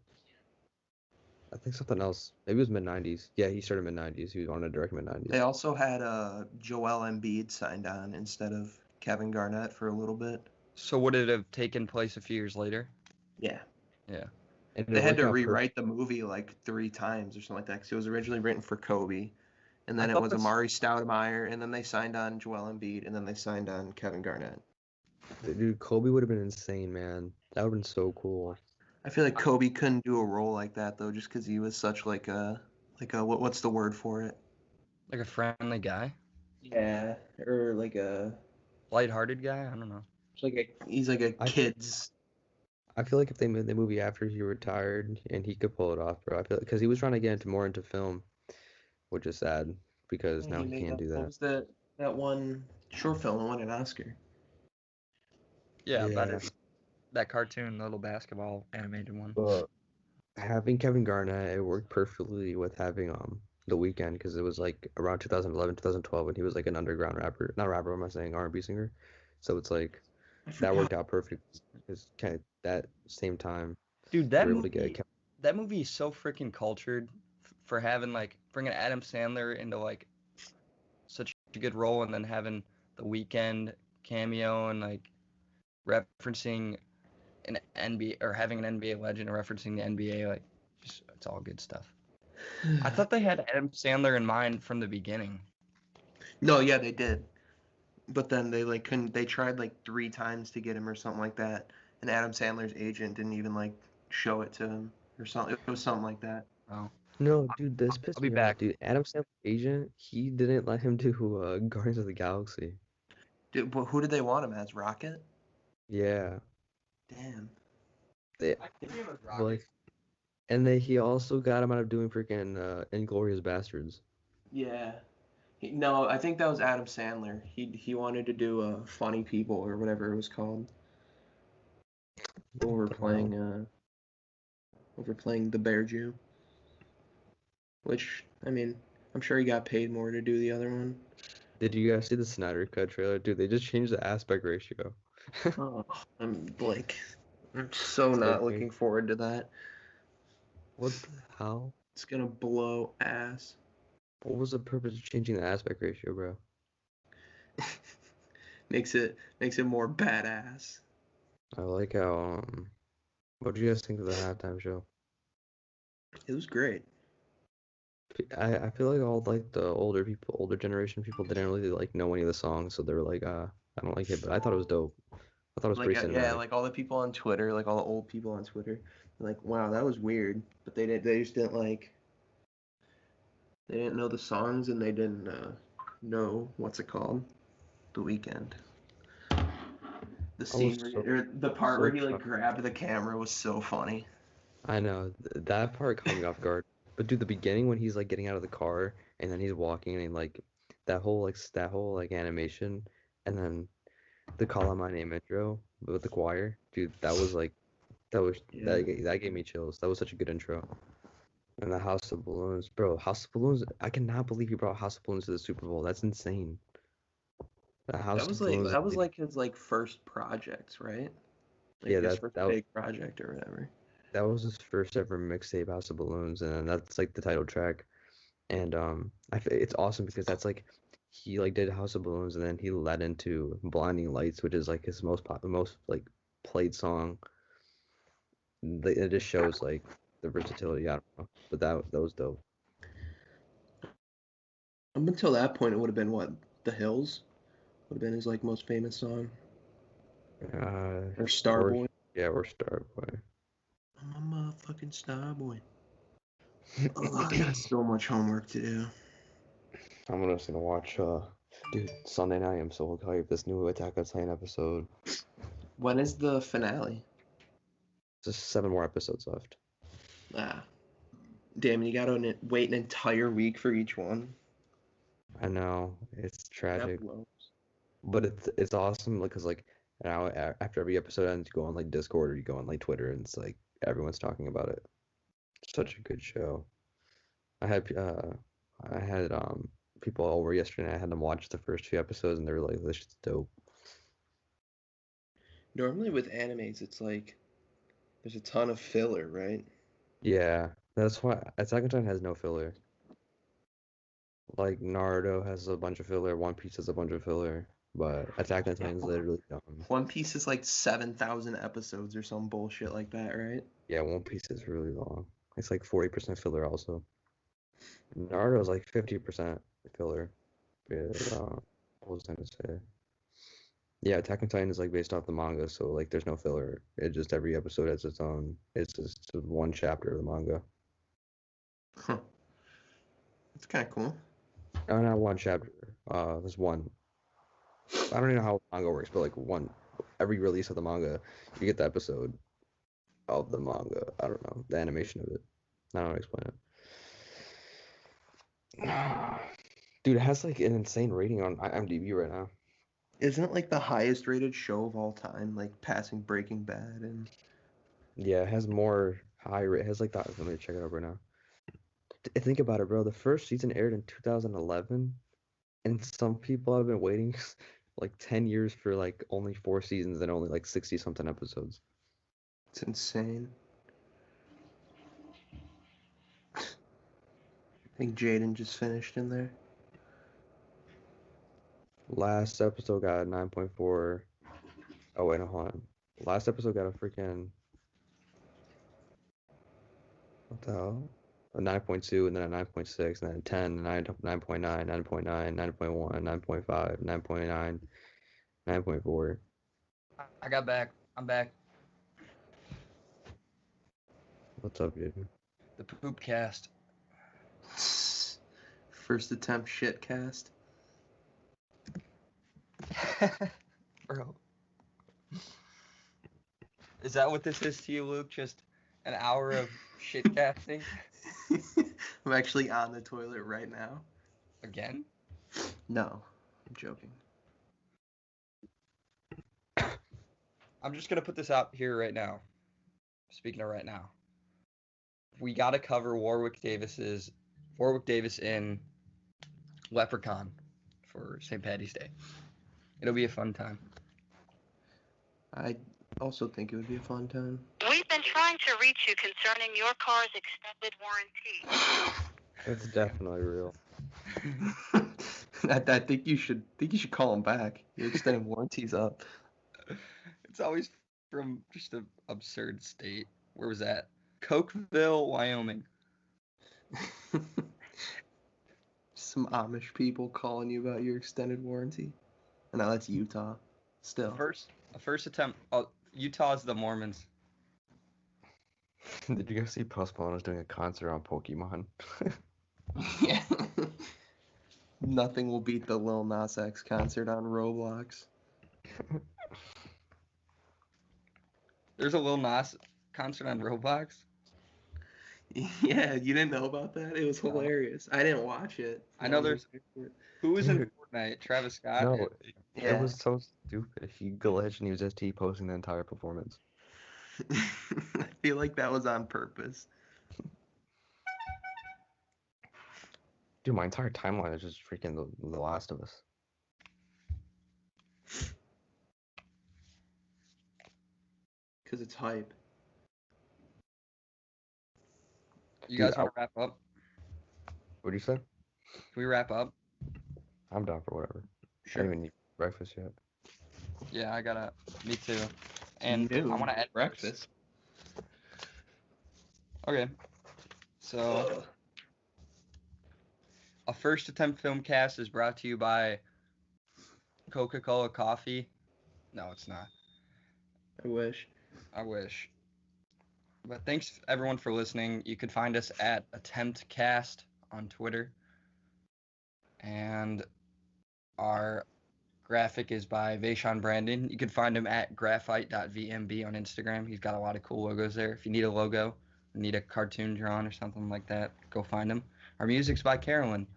S2: I think something else. Maybe it was mid-90s. Yeah, he started mid-90s. He wanted to direct mid-90s.
S1: They also had Joel Embiid signed on instead of Kevin Garnett for a little bit.
S4: So would it have taken place a few years later?
S1: Yeah.
S4: Yeah.
S2: And
S1: They
S2: it
S1: had
S2: worked
S1: to
S2: out
S1: rewrite the movie like 3 times or something like that because it was originally written for Kobe, and
S4: I
S1: then it
S4: thought
S1: was
S4: this.
S1: Amari Stoudemire, and then they signed on Joel Embiid, and then they signed on Kevin Garnett.
S2: Dude, Kobe would have been insane, man. That would have been so cool.
S1: I feel like Kobe couldn't do a role like that though, just because he was such like a what's the word for it?
S4: Like a friendly guy?
S1: Yeah, or like a
S4: Lighthearted guy? I don't know.
S1: he's like a
S2: I
S1: kid's.
S2: I feel like if they made the movie after he retired and he could pull it off, bro. I feel because he was trying to get more into film, which is sad because
S1: Yeah,
S2: now
S1: he
S2: he
S1: made
S2: can't
S1: that.
S2: do
S1: What
S2: that.
S1: was that one short film that won an Oscar?
S4: Yeah,
S2: Yeah,
S4: that cartoon, the little basketball animated one.
S2: but having Kevin Garnett, it worked perfectly with having The Weeknd because it was like around 2011, 2012 when he was like an underground rapper, not rapper, what am I saying, R&B singer. So it's like
S1: I
S2: that
S1: forgot.
S2: worked out perfect because kind of that same time
S4: Dude,
S2: they
S4: that
S2: were able to get
S4: movie, that movie is so freaking cultured for having like bringing Adam Sandler into like such a good role and then having the Weekend cameo and like referencing an NBA or having an NBA legend referencing the NBA, like just it's all good stuff. I thought they had Adam Sandler in mind from the beginning.
S1: No, yeah, they did. But then they like couldn't. They tried like 3 times to get him or something like that, and Adam Sandler's agent didn't even like show it to him or something. It was something like that.
S4: Oh,
S2: No, dude, this
S4: I'll
S2: pissed
S4: be
S2: me off,
S4: back.
S2: dude. Adam Sandler's agent, he didn't let him do Guardians of the Galaxy.
S1: Dude, who did they want him as? Rocket?
S2: Yeah,
S1: Damn.
S2: they like, and then he also got him out of doing freaking Inglorious Bastards.
S1: Yeah. No, I think that was Adam Sandler. He wanted to do Funny People or whatever it was called. Overplaying the Bear Jew. Which, I mean, I'm sure he got paid more to do the other one.
S2: Did you guys see the Snyder Cut trailer? Dude, they just changed the aspect ratio.
S1: Oh, I'm so not looking forward to that.
S2: What the hell?
S1: It's gonna blow ass.
S2: What was the purpose of changing the aspect ratio, bro?
S1: makes it more badass.
S2: I like how, what do you guys think of the halftime show?
S1: It was great.
S2: I feel like all like the older generation people didn't really like know any of the songs, so they were like, I don't like it, but I thought it was dope. I thought it was pretty cinematic.
S1: Yeah, like all the people on Twitter, like all the old people on Twitter, like, wow, that was weird. But they just didn't they didn't know the songs and they didn't know what's it called, The Weeknd. The scene or the part where he like grabbed the camera was so funny.
S2: I know that part caught me off guard. But dude, the beginning when he's like getting out of the car and then he's walking and like that whole animation and then the Call Out My Name intro with the choir, dude, that gave me chills. That was such a good intro. And the House of Balloons, bro, House of Balloons, I cannot believe he brought House of Balloons to the Super Bowl. That's insane.
S1: That was like his like first project, right? Like
S2: yeah,
S1: his first big project or whatever.
S2: That was his first ever mixtape, House of Balloons, and that's like the title track. And it's awesome because that's like he like did House of Balloons and then he led into Blinding Lights, which is like his most like played song. It just shows like the versatility. I don't know, but that was dope.
S1: Up until that point, it would have been what, The Hills would have been his like most famous song. Or Starboy.
S2: Or Starboy.
S1: I'm a motherfucking Starboy. Oh, I got so much homework to do.
S2: I'm just gonna watch dude, Sunday night I'm so hyped, this new Attack on Titan episode.
S1: When is the finale?
S2: Just 7 more episodes left.
S1: Damn, you gotta wait an entire week for each one.
S2: I know, it's tragic. But it's awesome because like now after every episode ends, you go on like Discord or you go on like Twitter and it's like everyone's talking about it. Such a good show. I had people over yesterday. I had them watch the first few episodes and they were like, "This is dope."
S1: Normally with animes, it's like there's a ton of filler, right?
S2: Yeah, that's why Attack on Titan has no filler. Like Naruto has a bunch of filler, One Piece has a bunch of filler, but Attack on Titan is literally dumb.
S1: One Piece is like 7,000 episodes or some bullshit like that, right?
S2: Yeah, One Piece is really long. It's like 40% filler also. Naruto is like 50% filler. What was I gonna say? Yeah, Attack on Titan is like based off the manga, so like there's no filler. It just every episode has its own. It's just one chapter of the manga.
S1: Huh. It's kind of cool.
S2: Oh, not one chapter. There's one. I don't even know how manga works, but like every release of the manga, you get the episode of the manga. I don't know the animation of it. I don't know how to explain it. Dude, it has like an insane rating on IMDb right now.
S1: Isn't it like the highest rated show of all time, like passing Breaking Bad and?
S2: Yeah, it has more it has like that. Let me check it out right now. Think about it, bro. The first season aired in 2011, and some people have been waiting like 10 years for like only 4 seasons and only like 60 something episodes.
S1: It's insane. I think Jaden just finished in there.
S2: Last episode got a 9.4. Oh wait, no, hold on. Last episode got a freaking, what the hell? A 9.2 and then a 9.6 and then a 10, 9.9, 9.9, 9.1, 9.5, 9.9, 9.4.
S4: I got back. I'm back.
S2: What's up, dude?
S4: The poop cast.
S1: First Attempt Shitcast.
S4: Bro. Is that what this is to you, Luke? Just an hour of shit casting?
S1: I'm actually on the toilet right now.
S4: Again?
S1: No, I'm joking.
S4: I'm just gonna put this out here right now. Speaking of right now, we gotta cover Warwick Davis in Leprechaun for St. Patty's Day. It'll be a fun time.
S1: I also think it would be a fun time.
S5: We've been trying to reach you concerning your car's extended warranty.
S2: It's definitely real.
S1: I think you should call him back. Your extended warranty's up.
S4: It's always from just an absurd state. Where was that? Cokeville, Wyoming.
S1: Some Amish people calling you about your extended warranty. No, that's Utah. Still.
S4: A first attempt. Utah's the Mormons.
S2: Did you guys see Post Malone was doing a concert on Pokemon?
S1: Yeah. Nothing will beat the Lil Nas X concert on Roblox.
S4: There's a Lil Nas concert on Roblox.
S1: Yeah, you didn't know about that? It was
S4: No.
S1: hilarious. I didn't watch it.
S4: I know there's. Who was in Fortnite? Travis Scott.
S2: No,
S1: Yeah.
S2: it was so stupid. He glitched and he was just T-posting the entire performance.
S1: I feel like that was on purpose.
S2: Dude, my entire timeline is just freaking the Last of Us.
S1: Because it's hype.
S4: You
S2: Dude,
S4: guys want to wrap up?
S2: What do you say?
S4: Can we wrap up?
S2: I'm down for whatever. I
S1: Sure.
S2: don't even eat breakfast yet.
S4: Yeah, I gotta. Me too. And
S1: Ew,
S4: I want to add
S1: breakfast.
S4: Okay. So, a First Attempt Filmcast is brought to you by Coca-Cola Coffee. No, it's not.
S1: I wish.
S4: I wish. But thanks everyone for listening. You could find us at AttemptCast on Twitter. And our graphic is by Vaishon Brandon. You can find him at graphite.vmb on Instagram. He's got a lot of cool logos there. If you need a logo, need a cartoon drawn or something like that, go find him. Our music's by Carolyn.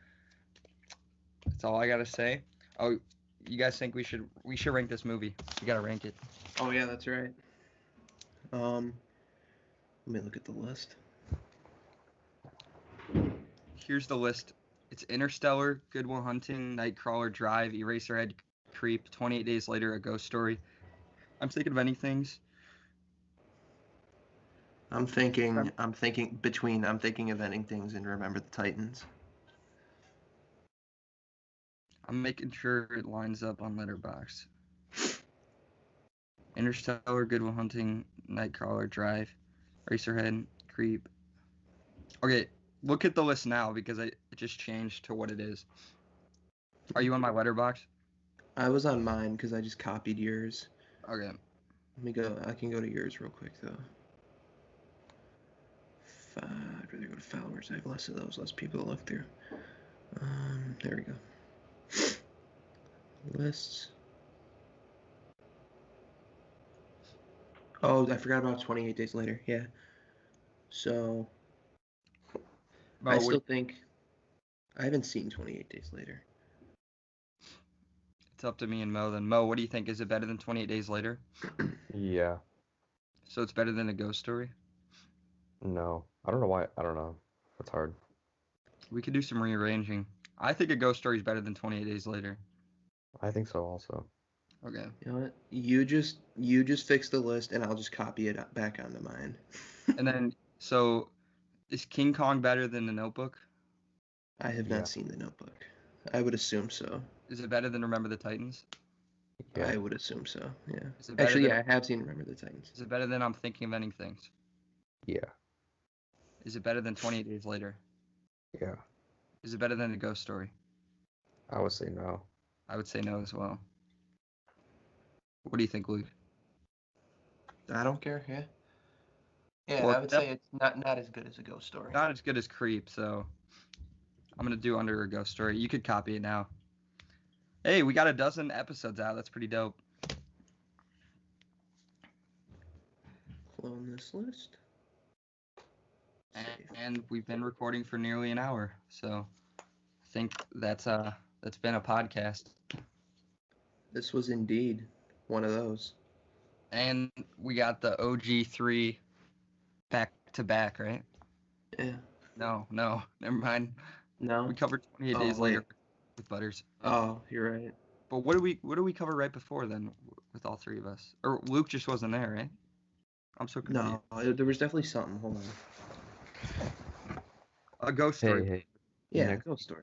S4: That's all I gotta say. Oh, you guys think we should rank this movie? We gotta rank it.
S1: Oh yeah, that's right. Let me look at the list.
S4: Here's the list. It's Interstellar, Good Will Hunting, Nightcrawler, Drive, Eraserhead, Creep, 28 Days Later, A Ghost Story. I'm thinking of any things.
S1: I'm thinking of Ending Things and Remember the Titans.
S4: I'm making sure it lines up on Letterboxd. Interstellar, Good Will Hunting, Nightcrawler, Drive, Eraserhead, Creep. Okay, look at the list now because it just changed to what it is. Are you on my Letterboxd?
S1: I was on mine because I just copied yours.
S4: Okay.
S1: Let me go. I can go to yours real quick though. I'd rather go to followers. I have less of those, less people to look through. There we go. Lists. Oh, I forgot about 28 Days Later. Yeah. So I still think I haven't seen 28 Days Later.
S4: It's up to me and Mo then. Mo, what do you think? Is it better than 28 Days Later?
S2: Yeah.
S4: So it's better than A Ghost Story?
S2: No. I don't know why. I don't know. It's hard.
S4: We could do some rearranging. I think A Ghost Story is better than 28 Days Later.
S2: I think so also.
S4: Okay.
S1: You know what? You just fix the list, and I'll just copy it back onto mine.
S4: And then, so is King Kong better than The Notebook?
S1: I have
S2: Yeah.
S1: not seen The Notebook. I would assume so.
S4: Is it better than Remember the Titans?
S2: Yeah.
S1: I would assume so. Yeah.
S4: Is it better
S1: Actually,
S4: than,
S1: yeah, I have seen Remember the Titans.
S4: Is it better than I'm Thinking of Ending Things?
S2: Yeah.
S4: Is it better than 28 Days Later?
S2: Yeah.
S4: Is it better than A Ghost Story?
S2: I would say no.
S4: I would say no as well. What do you think, Luke?
S1: I don't care. Yeah. Yeah,
S4: Well,
S1: I would say it's not as good as A Ghost Story.
S4: Not as good as Creep, so I'm going to do Under A Ghost Story. You could copy it now. Hey, we got a dozen episodes out. That's pretty dope.
S1: Clone this list. Save.
S4: And we've been recording for nearly an hour, so I think that's that's been a podcast.
S1: This was indeed one of those.
S4: And we got the OG3 back to back, right?
S1: Yeah.
S4: No, never mind.
S1: No.
S4: We covered 28
S1: Oh,
S4: Days
S1: wait.
S4: Later with Butters.
S1: Oh, you're right.
S4: But what do we cover right before then with all three of us? Or Luke just wasn't there, right? I'm so confused.
S1: No, there was definitely something. Hold on.
S4: A ghost story.
S2: Hey.
S1: Yeah,
S2: Next-
S1: ghost story.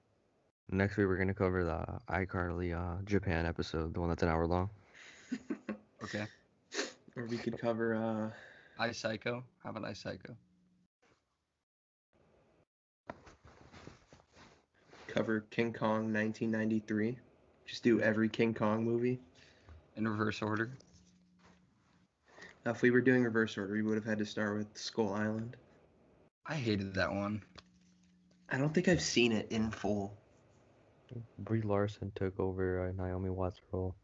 S2: Next week we're gonna cover the iCarly Japan episode, the one that's an hour long.
S4: Okay.
S1: Or we could cover
S4: I Psycho. How about I Psycho?
S1: King Kong 1993. Just do every King Kong movie.
S4: In reverse order.
S1: Now, if we were doing reverse order, we would have had to start with Skull Island.
S4: I hated that one.
S1: I don't think I've seen it in full.
S2: Brie Larson took over Naomi Watts' role.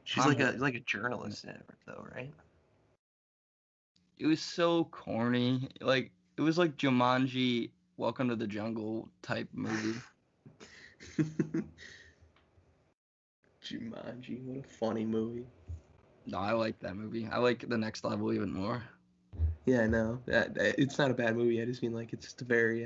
S1: She's
S4: I'm-
S1: like a journalist in it, though, right?
S4: It was so corny. Like, it was like Jumanji, Welcome to the Jungle type movie.
S1: Jumanji, what a funny movie.
S4: No, I like that movie. I like The Next Level even more.
S1: Yeah, I know. It's not a bad movie. I just mean like it's just a very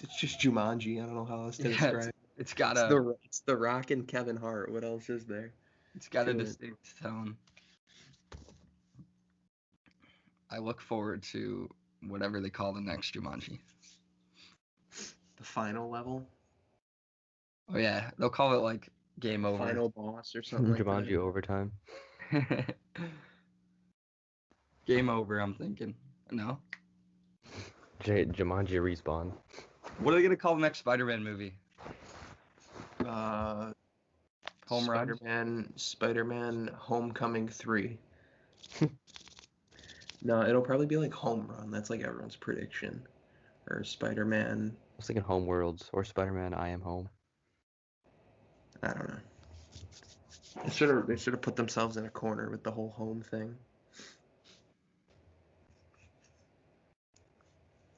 S1: it's just Jumanji. I don't know how else to
S4: Yeah,
S1: describe it.
S4: It's got
S1: It's the Rock and Kevin Hart. What else is there?
S4: It's got a
S1: to it.
S4: distinct tone. I look forward to whatever they call the next Jumanji.
S1: The final level,
S4: Oh yeah, they'll call it like Game Over.
S1: final boss, or something like
S2: Jumanji
S1: that.
S2: overtime.
S4: Game Over, I'm thinking. No?
S2: Jumanji respawn.
S4: What are they gonna call the next Spider-Man movie? Home Run?
S1: Spider-Man Homecoming 3. No, it'll probably be like Home Run. That's like everyone's prediction. Or Spider-Man.
S2: I was thinking Homeworlds or Spider-Man I Am Home.
S1: I don't know. They should have put themselves in a corner with the whole home thing.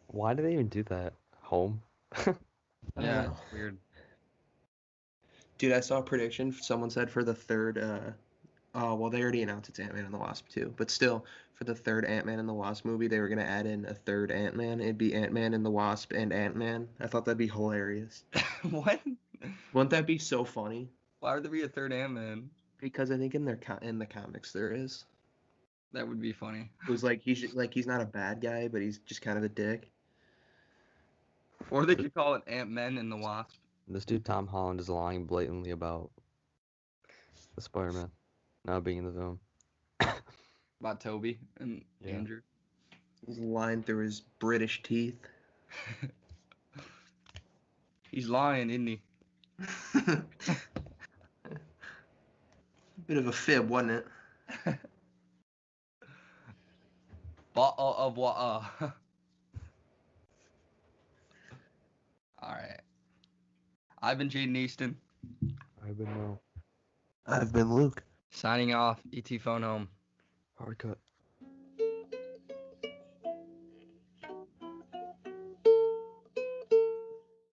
S2: Why do they even do that? Home?
S1: I don't
S4: Yeah,
S1: know.
S4: it's weird.
S1: Dude, I saw a prediction. Someone said for the third. Oh, well, they already announced it's Ant-Man and the Wasp too. But still, for the third Ant-Man and the Wasp movie, they were gonna add in a third Ant-Man. It'd be Ant-Man and the Wasp and Ant-Man. I thought that'd be hilarious.
S4: What?
S1: Wouldn't that be so funny?
S4: Why would there be a third Ant-Man?
S1: Because I think in the comics there is.
S4: That would be funny.
S1: It was like he's not a bad guy, but he's just kind of a dick.
S4: Or they could call it Ant-Man and the Wasp.
S2: This dude Tom Holland is lying blatantly about the Spider-Man not being in the film.
S4: About Toby and
S2: Yeah.
S4: Andrew.
S1: He's lying through his British teeth.
S4: He's lying, isn't he?
S1: Bit of a fib, wasn't it?
S4: Bottle of water. Alright. I've been Jaden Easton.
S2: I've been
S1: I've been Luke.
S4: Signing off. ET Phone Home.
S2: hard cut.